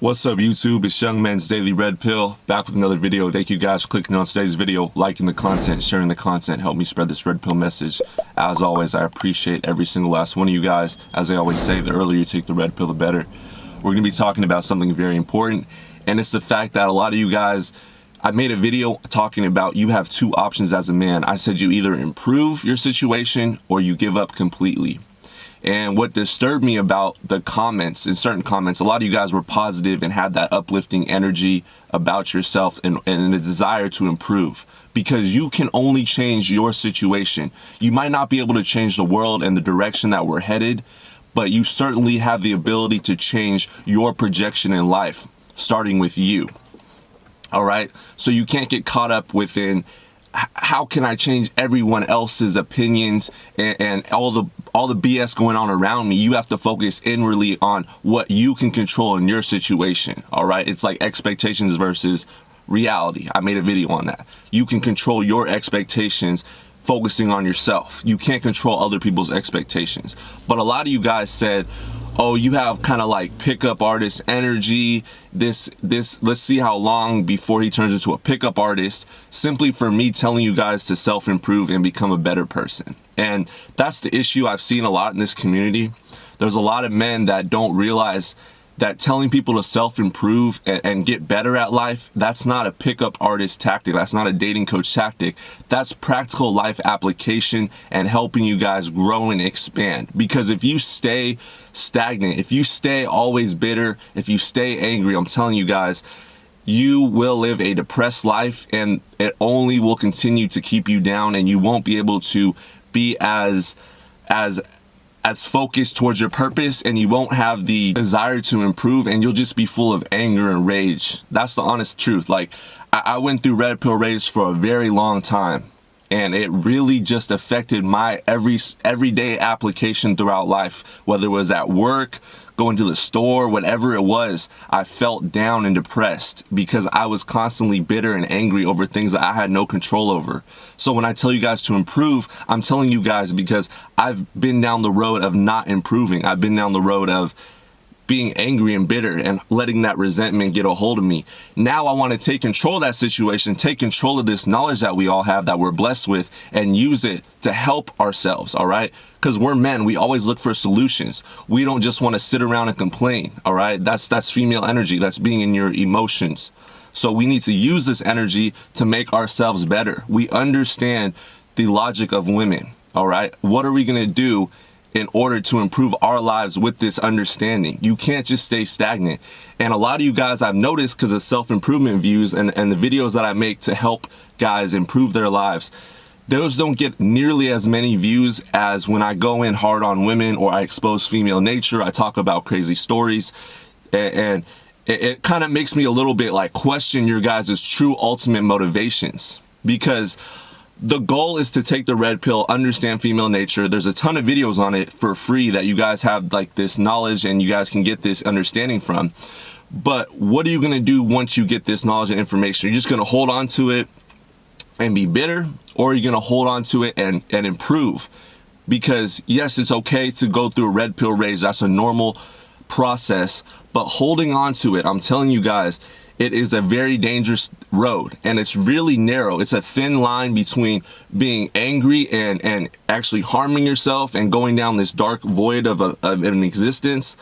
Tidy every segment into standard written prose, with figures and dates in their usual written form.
What's up YouTube, it's Young Men's Daily Red Pill, back with another video. Thank you guys for clicking on today's video, liking the content, sharing the content, help me spread this Red Pill message. As always, I appreciate every single last one of you guys. As I always say, the earlier you take the Red Pill, the better. We're going to be talking about something very important, and it's the fact that a lot of you guys, I made a video talking about you have two options as a man. I said you either improve your situation or you give up completely. And what disturbed me about the comments, in certain comments, a lot of you guys were positive and had that uplifting energy about yourself and a desire to improve, because you can only change your situation. You might not be able to change the world and the direction that we're headed, but you certainly have the ability to change your projection in life, starting with you. All right? So you can't get caught up within how can I change everyone else's opinions and all the BS going on around me. You have to focus inwardly on what you can control in your situation. All right. It's like expectations versus reality. I made a video on that. You can control your expectations focusing on yourself. You can't control other people's expectations. But a lot of you guys said, oh, you have kind of like pickup artist energy. This, let's see how long before he turns into a pickup artist, simply for me telling you guys to self-improve and become a better person. And that's the issue I've seen a lot in this community. There's a lot of men that don't realize that telling people to self-improve and get better at life, that's not a pickup artist tactic. That's not a dating coach tactic. That's practical life application and helping you guys grow and expand. Because if you stay stagnant, if you stay always bitter, if you stay angry, I'm telling you guys, you will live a depressed life, and it only will continue to keep you down, and you won't be able to be as focused towards your purpose, and you won't have the desire to improve, and you'll just be full of anger and rage. That's the honest truth. Like, I went through red pill rage for a very long time, and it really just affected my everyday application throughout life, whether it was at work, going to the store, whatever it was. I felt down and depressed because I was constantly bitter and angry over things that I had no control over. So when I tell you guys to improve, I'm telling you guys because I've been down the road of not improving. I've been down the road of being angry and bitter and letting that resentment get a hold of me. Now I want to take control of that situation, take control of this knowledge that we all have, that we're blessed with, and use it to help ourselves, all right? Because we're men, we always look for solutions. We don't just want to sit around and complain, all right? That's female energy, that's being in your emotions. So we need to use this energy to make ourselves better. We understand the logic of women, all right? What are we going to do in order to improve our lives with this understanding? You can't just stay stagnant. And a lot of you guys, I've noticed, because of self-improvement views and the videos that I make to help guys improve their lives, those don't get nearly as many views as when I go in hard on women, or I expose female nature, I talk about crazy stories, and it kind of makes me a little bit like question your guys' true ultimate motivations. Because the goal is to take the red pill, understand female nature. There's a ton of videos on it for free that you guys have like this knowledge and you guys can get this understanding from. But what are you going to do once you get this knowledge and information? You're just going to hold on to it and be bitter, or are you going to hold on to it and improve? Because yes, it's okay to go through a red pill rage. That's a normal process, but holding on to it, I'm telling you guys, it is a very dangerous road, and it's really narrow. It's a thin line between being angry and actually harming yourself and going down this dark void of an existence.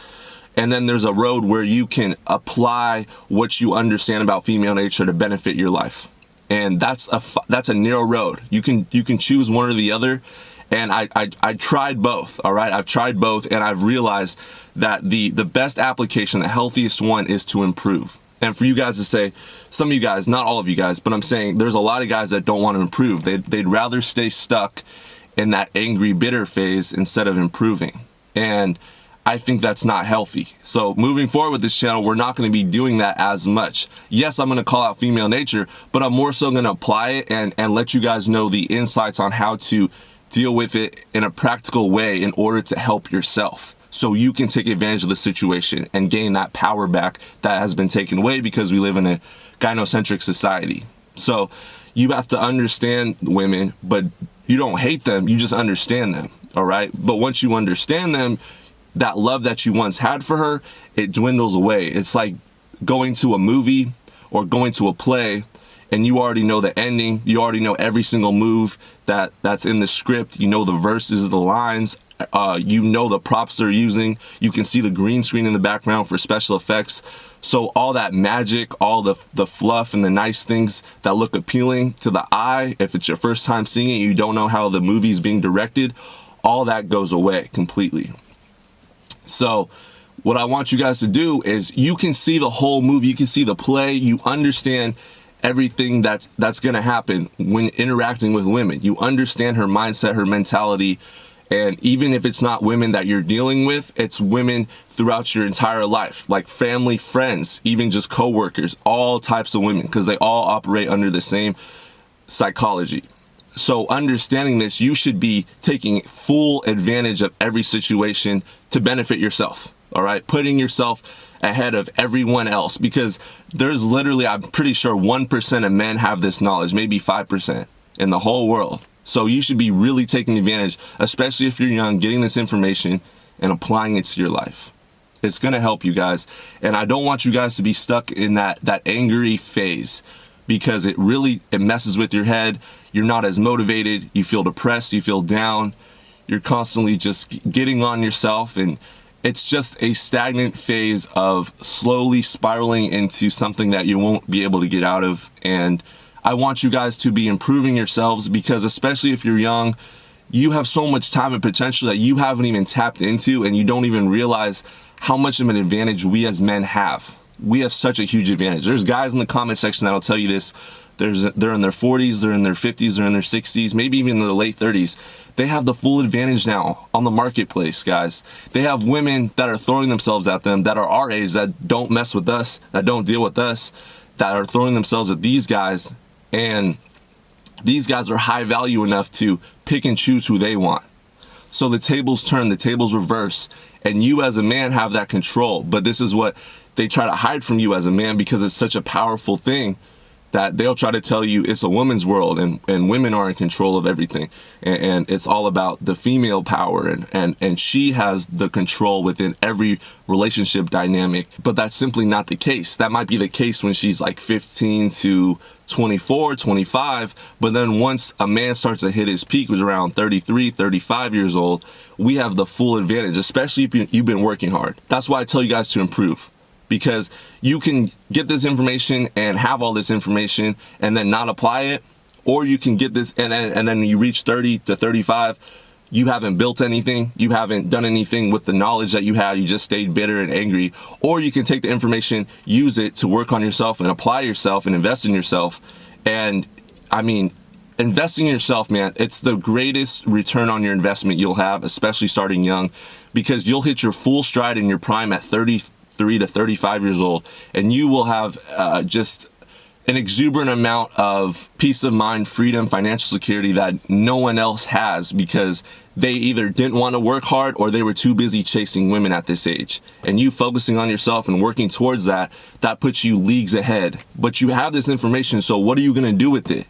And then there's a road where you can apply what you understand about female nature to benefit your life. And that's a narrow road. You can choose one or the other. And I tried both, all right? I've tried both, and I've realized that the best application, the healthiest one, is to improve. And for you guys to say, some of you guys, not all of you guys, but I'm saying there's a lot of guys that don't want to improve. They'd rather stay stuck in that angry, bitter phase instead of improving. And I think that's not healthy. So moving forward with this channel, we're not going to be doing that as much. Yes, I'm going to call out female nature, but I'm more so going to apply it and let you guys know the insights on how to deal with it in a practical way in order to help yourself, so you can take advantage of the situation and gain that power back that has been taken away because we live in a gynocentric society. So you have to understand women, but you don't hate them, you just understand them, all right? But once you understand them, that love that you once had for her, it dwindles away. It's like going to a movie or going to a play and you already know the ending, you already know every single move that's in the script, you know the verses, the lines, you know the props they're using, you can see the green screen in the background for special effects. So all that magic, all the fluff and the nice things that look appealing to the eye, if it's your first time seeing it, you don't know how the movie's being directed, all that goes away completely. So what I want you guys to do is you can see the whole movie, you can see the play, you understand everything that's going to happen when interacting with women. You understand her mindset, her mentality, and even if it's not women that you're dealing with, it's women throughout your entire life, like family, friends, even just coworkers, all types of women, because they all operate under the same psychology. So understanding this, you should be taking full advantage of every situation to benefit yourself. All right, putting yourself ahead of everyone else, because there's literally, I'm pretty sure 1% of men have this knowledge, maybe 5% in the whole world. So you should be really taking advantage, especially if you're young, getting this information and applying it to your life. It's going to help you guys. And I don't want you guys to be stuck in that angry phase, because it messes with your head. You're not as motivated. You feel depressed. You feel down. You're constantly just getting on yourself, and it's just a stagnant phase of slowly spiraling into something that you won't be able to get out of. And I want you guys to be improving yourselves, because especially if you're young, you have so much time and potential that you haven't even tapped into, and you don't even realize how much of an advantage we as men have. We have such a huge advantage. There's guys in the comment section that'll tell you this. They're in their 40s, they're in their 50s, they're in their 60s, maybe even in their late 30s. They have the full advantage now on the marketplace, guys. They have women that are throwing themselves at them, that are our age, that don't mess with us, that don't deal with us, that are throwing themselves at these guys. And these guys are high value enough to pick and choose who they want. So the tables turn, the tables reverse, and you as a man have that control. But this is what they try to hide from you as a man, because it's such a powerful thing that they'll try to tell you it's a woman's world, and women are in control of everything. And it's all about the female power, and she has the control within every relationship dynamic. But that's simply not the case. That might be the case when she's like 15 to 24, 25. But then once a man starts to hit his peak, which is around 33, 35 years old, we have the full advantage, especially if you've been working hard. That's why I tell you guys to improve. Because you can get this information and have all this information and then not apply it, or you can get this and then you reach 30 to 35, you haven't built anything, you haven't done anything with the knowledge that you had, you just stayed bitter and angry. Or you can take the information, use it to work on yourself and apply yourself and invest in yourself. And I mean, investing in yourself, man, it's the greatest return on your investment you'll have, especially starting young, because you'll hit your full stride in your prime at 33 to 35 years old, and you will have just an exuberant amount of peace of mind, freedom, financial security that no one else has, because they either didn't want to work hard or they were too busy chasing women at this age. And you focusing on yourself and working towards that puts you leagues ahead. But you have this information, so what are you going to do with it?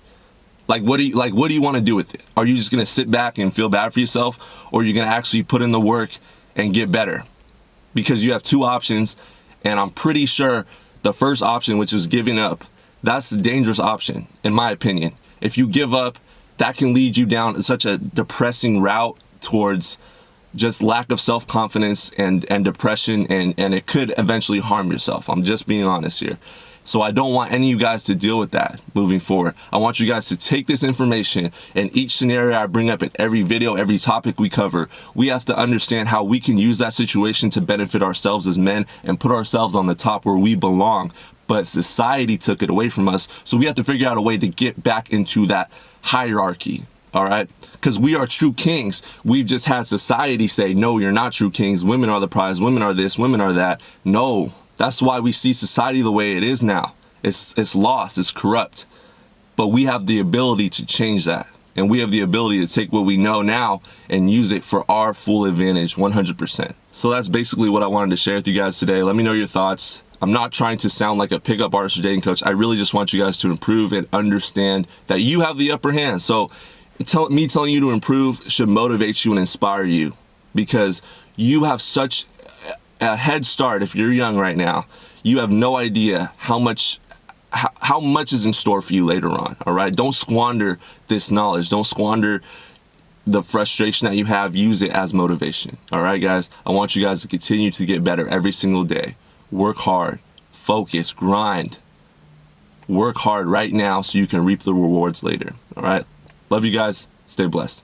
What do you want to do with it? Are you just going to sit back and feel bad for yourself, or are you going to actually put in the work and get better? Because you have two options, and I'm pretty sure the first option, which is giving up, that's the dangerous option, in my opinion. If you give up, that can lead you down such a depressing route towards just lack of self-confidence and depression, and it could eventually harm yourself. I'm just being honest here. So I don't want any of you guys to deal with that moving forward. I want you guys to take this information, and each scenario I bring up in every video, every topic we cover, we have to understand how we can use that situation to benefit ourselves as men and put ourselves on the top where we belong. But society took it away from us, so we have to figure out a way to get back into that hierarchy. All right, because we are true kings. We've just had society say, no, you're not true kings. Women are the prize. Women are this. Women are that. No. That's why we see society the way it is now. It's lost, it's corrupt. But we have the ability to change that. And we have the ability to take what we know now and use it for our full advantage 100%. So that's basically what I wanted to share with you guys today. Let me know your thoughts. I'm not trying to sound like a pickup artist or dating coach. I really just want you guys to improve and understand that you have the upper hand. So me telling you to improve should motivate you and inspire you, because you have such a head start. If you're young right now, you have no idea how much is in store for you later on. All right, don't squander this knowledge. Don't squander the frustration that you have. Use it as motivation. All right, guys, I want you guys to continue to get better every single day. Work hard, focus, grind. Work hard right now so you can reap the rewards later. All right, love you guys. Stay blessed.